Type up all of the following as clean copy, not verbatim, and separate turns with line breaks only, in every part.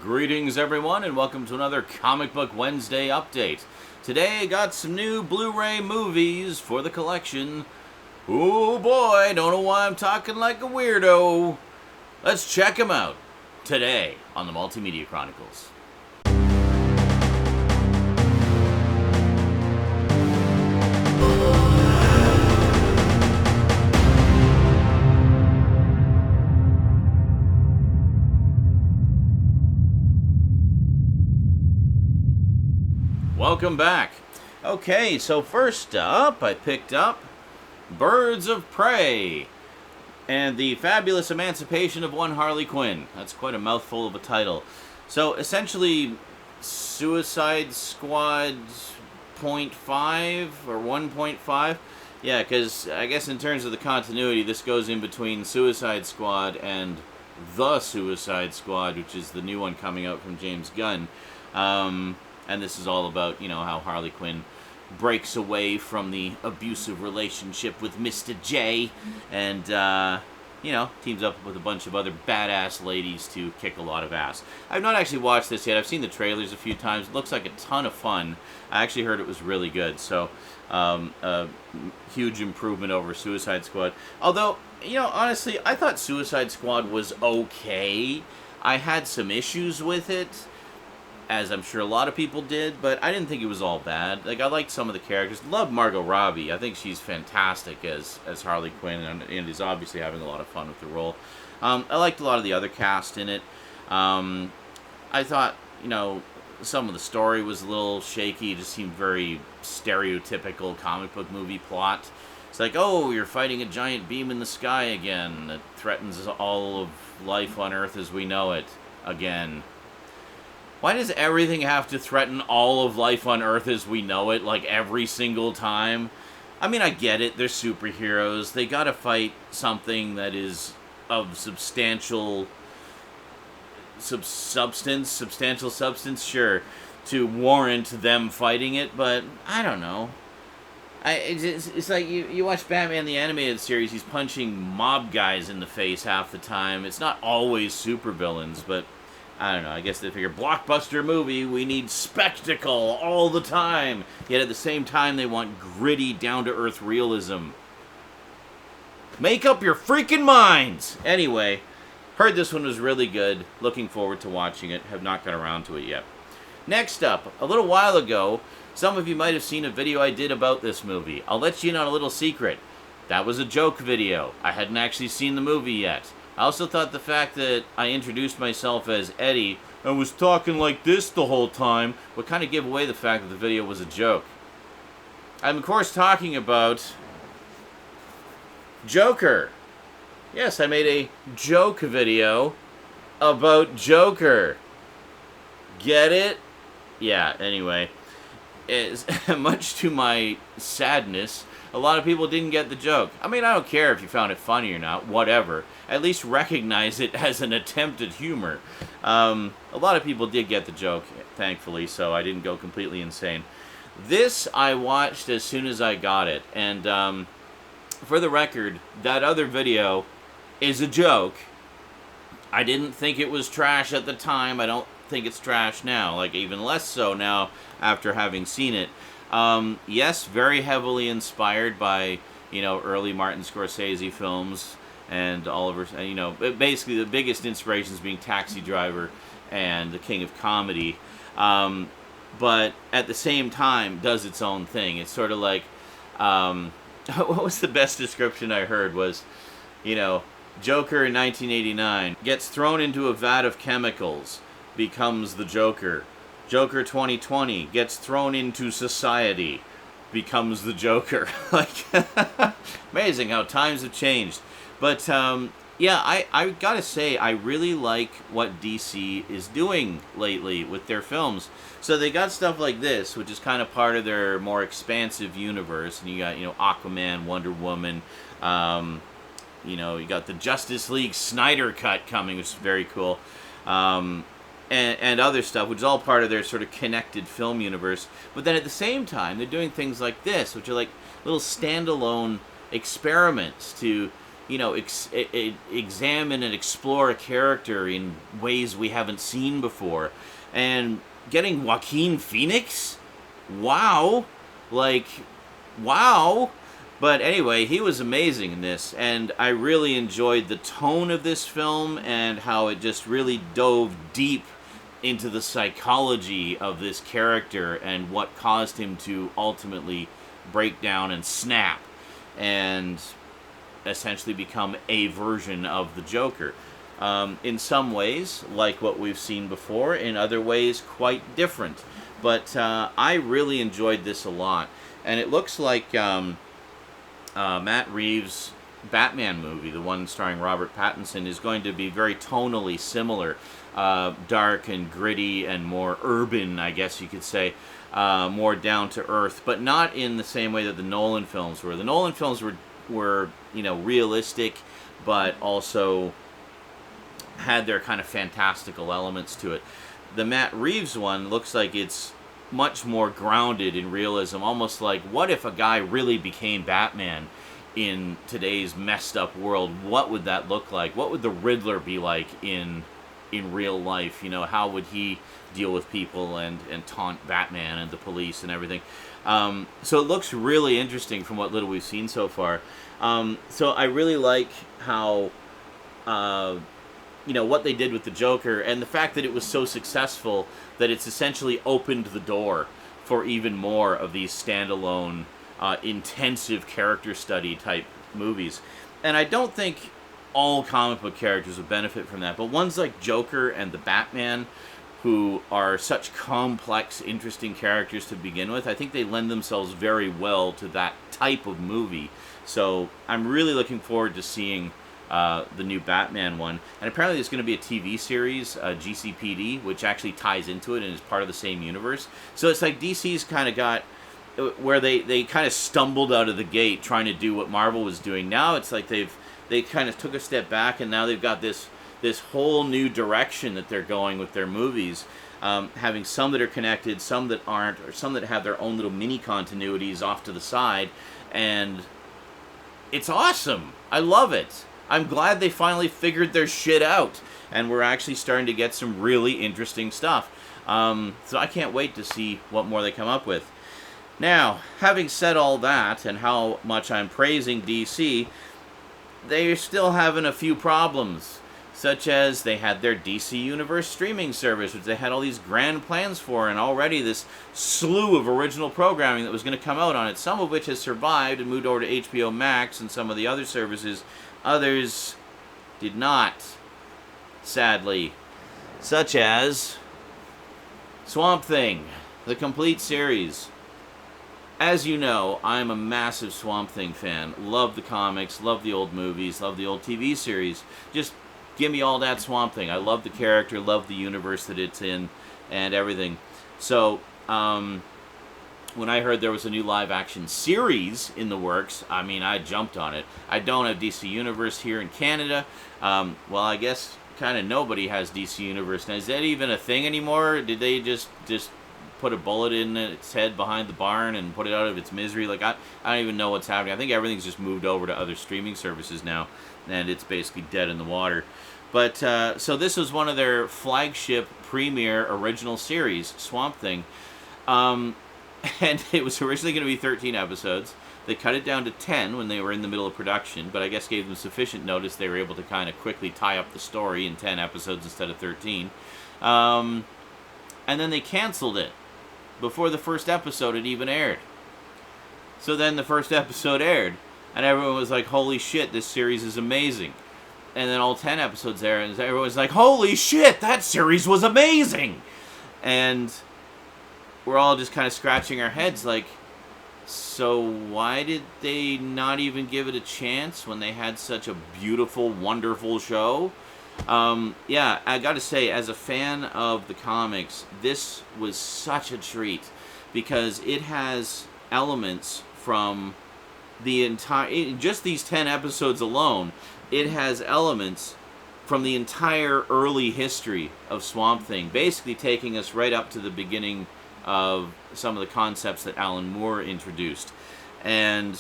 Greetings everyone and welcome to another Comic Book Wednesday update. Today I got some new Blu-ray movies for the collection. Oh boy, don't know why I'm talking like a weirdo. Let's check them out today on the Multimedia Chronicles. Welcome back. Okay, so first up, I picked up Birds of Prey and the Fabulous Emancipation of one Harley Quinn. That's quite a mouthful of a title. So essentially, Suicide Squad 0.5 or 1.5. Yeah, because I guess in terms of the continuity, this goes in between Suicide Squad and The Suicide Squad, which is the new one coming out from James Gunn. And this is all about, how Harley Quinn breaks away from the abusive relationship with Mr. J and, teams up with a bunch of other badass ladies to kick a lot of ass. I've not actually watched this yet. I've seen the trailers a few times. It looks like a ton of fun. I actually heard it was really good. So, a huge improvement over Suicide Squad. Although, honestly, I thought Suicide Squad was okay. I had some issues with it, as I'm sure a lot of people did, but I didn't think it was all bad. Like, I liked some of the characters. Love Margot Robbie. I think she's fantastic as Harley Quinn, and is obviously having a lot of fun with the role. I liked a lot of the other cast in it. I thought, some of the story was a little shaky. It just seemed very stereotypical comic book movie plot. It's like, oh, you're fighting a giant beam in the sky again that threatens all of life on Earth as we know it again. Why does everything have to threaten all of life on Earth as we know it, like, every single time? I mean, I get it. They're superheroes. They gotta fight something that is of substantial substance, sure, to warrant them fighting it, but I don't know. It's like you watch Batman the Animated Series, he's punching mob guys in the face half the time. It's not always supervillains, but I don't know, I guess they figure, blockbuster movie, we need spectacle all the time. Yet at the same time, they want gritty, down-to-earth realism. Make up your freaking minds! Anyway, heard this one was really good. Looking forward to watching it. Have not got around to it yet. Next up, a little while ago, some of you might have seen a video I did about this movie. I'll let you in on a little secret. That was a joke video. I hadn't actually seen the movie yet. I also thought the fact that I introduced myself as Eddie and was talking like this the whole time would kind of give away the fact that the video was a joke. I'm, of course, talking about Joker. Yes, I made a joke video about Joker. Get it? Yeah, anyway. Much to my sadness, a lot of people didn't get the joke. I mean, I don't care if you found it funny or not, whatever. At least recognize it as an attempt at humor. A lot of people did get the joke, thankfully, so I didn't go completely insane. This I watched as soon as I got it, and for the record, that other video is a joke. I didn't think it was trash at the time. I don't think it's trash now, like even less so now after having seen it. Yes, very heavily inspired by, early Martin Scorsese films and Oliver, basically the biggest inspirations being Taxi Driver and The King of Comedy. But at the same time, does its own thing. It's sort of like, what was the best description I heard was, Joker in 1989 gets thrown into a vat of chemicals, becomes the Joker. Joker 2020 gets thrown into society, becomes the Joker. Like, amazing how times have changed. But, I gotta say, I really like what DC is doing lately with their films. So they got stuff like this, which is kind of part of their more expansive universe. And you got, Aquaman, Wonder Woman, you got the Justice League Snyder Cut coming, which is very cool. And other stuff, which is all part of their sort of connected film universe. But then at the same time, they're doing things like this, which are like little standalone experiments to examine and explore a character in ways we haven't seen before. And getting Joaquin Phoenix? Wow. Like, wow. But anyway, he was amazing in this, and I really enjoyed the tone of this film and how it just really dove deep into the psychology of this character and what caused him to ultimately break down and snap and essentially become a version of the Joker. In some ways, like what we've seen before, in other ways, quite different. But I really enjoyed this a lot. And it looks like Matt Reeves' Batman movie, the one starring Robert Pattinson, is going to be very tonally similar. Dark and gritty and more urban, I guess you could say. More down to earth, but not in the same way that the Nolan films were. The Nolan films were realistic, but also had their kind of fantastical elements to it. The Matt Reeves one looks like it's much more grounded in realism, almost like, what if a guy really became Batman in today's messed up world? What would that look like? What would the Riddler be like in real life? How would he deal with people and taunt Batman and the police and everything? So it looks really interesting from what little we've seen so far. So I really like how what they did with the Joker, and the fact that it was so successful that it's essentially opened the door for even more of these standalone, intensive character study type movies. And I don't think all comic book characters would benefit from that, but ones like Joker and the Batman, who are such complex, interesting characters to begin with, I think they lend themselves very well to that type of movie. So I'm really looking forward to seeing the new Batman one. And apparently there's going to be a TV series, GCPD, which actually ties into it and is part of the same universe. So it's like DC's kind of got where they kind of stumbled out of the gate trying to do what Marvel was doing. Now it's like they kind of took a step back, and now they've got this whole new direction that they're going with their movies, having some that are connected, some that aren't, or some that have their own little mini continuities off to the side, and it's awesome. I love it. I'm glad they finally figured their shit out, and we're actually starting to get some really interesting stuff. So I can't wait to see what more they come up with. Now, having said all that, and how much I'm praising DC, they're still having a few problems, such as they had their DC Universe streaming service, which they had all these grand plans for, and already this slew of original programming that was going to come out on it, some of which has survived and moved over to HBO Max and some of the other services. Others did not, sadly, such as Swamp Thing, the complete series. As you know, I'm a massive Swamp Thing fan. Love the comics, love the old movies, love the old TV series. Just give me all that Swamp Thing. I love the character, love the universe that it's in, and everything. So, when I heard there was a new live-action series in the works, I mean, I jumped on it. I don't have DC Universe here in Canada. Well, I guess kind of nobody has DC Universe now. Is that even a thing anymore? Did they just put a bullet in its head behind the barn and put it out of its misery? Like, I don't even know what's happening. I think everything's just moved over to other streaming services now, and it's basically dead in the water. But, so this was one of their flagship premiere original series, Swamp Thing. And it was originally going to be 13 episodes. They cut it down to 10 when they were in the middle of production, but I guess gave them sufficient notice they were able to kind of quickly tie up the story in 10 episodes instead of 13. And then they canceled it before the first episode had even aired. So then the first episode aired, and everyone was like, holy shit, this series is amazing. And then all 10 episodes aired, and everyone was like, holy shit, that series was amazing! And we're all just kind of scratching our heads like, so why did they not even give it a chance when they had such a beautiful, wonderful show? Yeah, I gotta say, as a fan of the comics, this was such a treat, because it has elements from the entire, just these 10 episodes alone, it has elements from the entire early history of Swamp Thing, basically taking us right up to the beginning of some of the concepts that Alan Moore introduced. And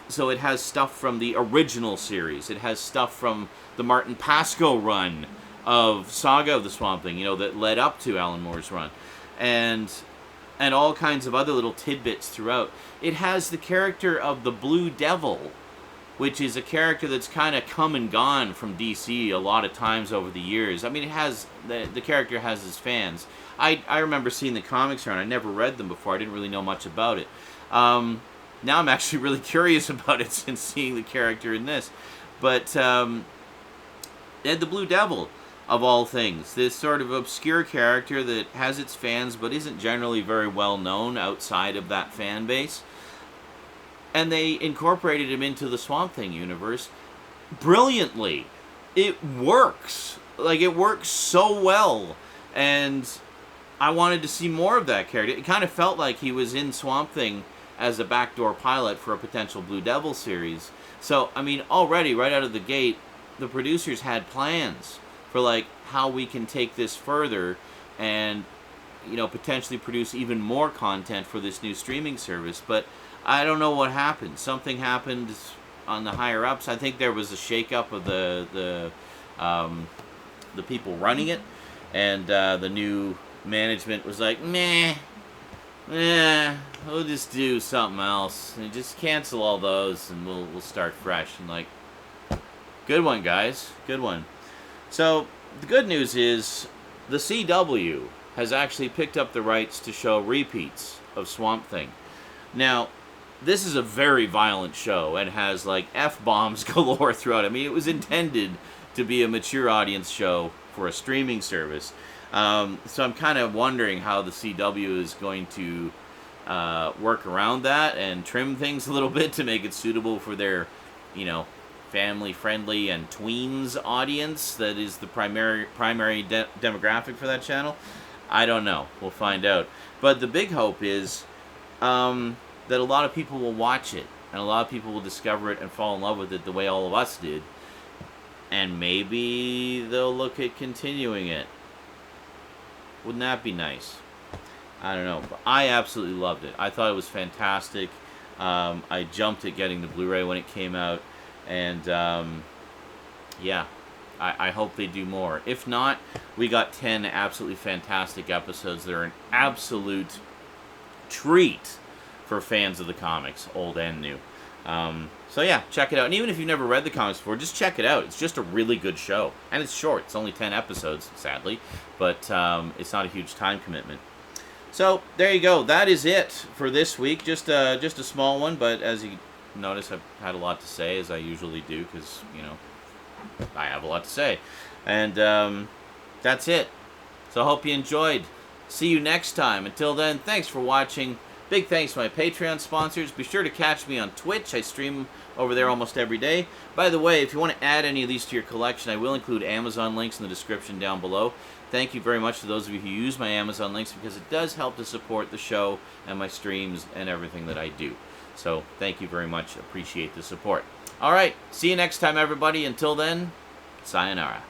So it has stuff from the original series. It has stuff from the Martin Pasco run of Saga of the Swamp Thing, that led up to Alan Moore's run. And all kinds of other little tidbits throughout. It has the character of the Blue Devil, which is a character that's kind of come and gone from DC a lot of times over the years. I mean, it has the character has his fans. I remember seeing the comics around. I never read them before. I didn't really know much about it. Now I'm actually really curious about it since seeing the character in this. But the Blue Devil, of all things, this sort of obscure character that has its fans but isn't generally very well known outside of that fan base. And they incorporated him into the Swamp Thing universe brilliantly. It works. Like, it works so well. And I wanted to see more of that character. It kind of felt like he was in Swamp Thing as a backdoor pilot for a potential Blue Devil series. So, I mean, already, right out of the gate, the producers had plans for, like, how we can take this further and, potentially produce even more content for this new streaming service. But I don't know what happened. Something happened on the higher ups. I think there was a shakeup of the people running it, and the new management was like, meh, we'll just do something else and just cancel all those, and we'll start fresh. And like, good one, guys, good one. So the good news is the CW has actually picked up the rights to show repeats of Swamp Thing. Now, this is a very violent show and has, like, F-bombs galore throughout. I mean, it was intended to be a mature audience show for a streaming service. So I'm kind of wondering how the CW is going to work around that and trim things a little bit to make it suitable for their, family-friendly and tweens audience that is the primary demographic for that channel. I don't know. We'll find out. But the big hope is that a lot of people will watch it, and a lot of people will discover it and fall in love with it the way all of us did, and maybe they'll look at continuing it. Wouldn't that be nice? I don't know, but I absolutely loved it. I thought it was fantastic. I jumped at getting the Blu-ray when it came out, and yeah, I hope they do more. If not, we got 10 absolutely fantastic episodes that are an absolute treat for fans of the comics, old and new. So yeah, check it out. And even if you've never read the comics before, just check it out. It's just a really good show. And it's short. It's only 10 episodes, sadly. But it's not a huge time commitment. So, there you go. That is it for this week. Just a small one, but as you notice, I've had a lot to say, as I usually do, because, I have a lot to say. And that's it. So I hope you enjoyed. See you next time. Until then, thanks for watching. Big thanks to my Patreon sponsors. Be sure to catch me on Twitch. I stream over there almost every day. By the way, if you want to add any of these to your collection, I will include Amazon links in the description down below. Thank you very much to those of you who use my Amazon links, because it does help to support the show and my streams and everything that I do. So thank you very much. Appreciate the support. All right. See you next time, everybody. Until then, sayonara.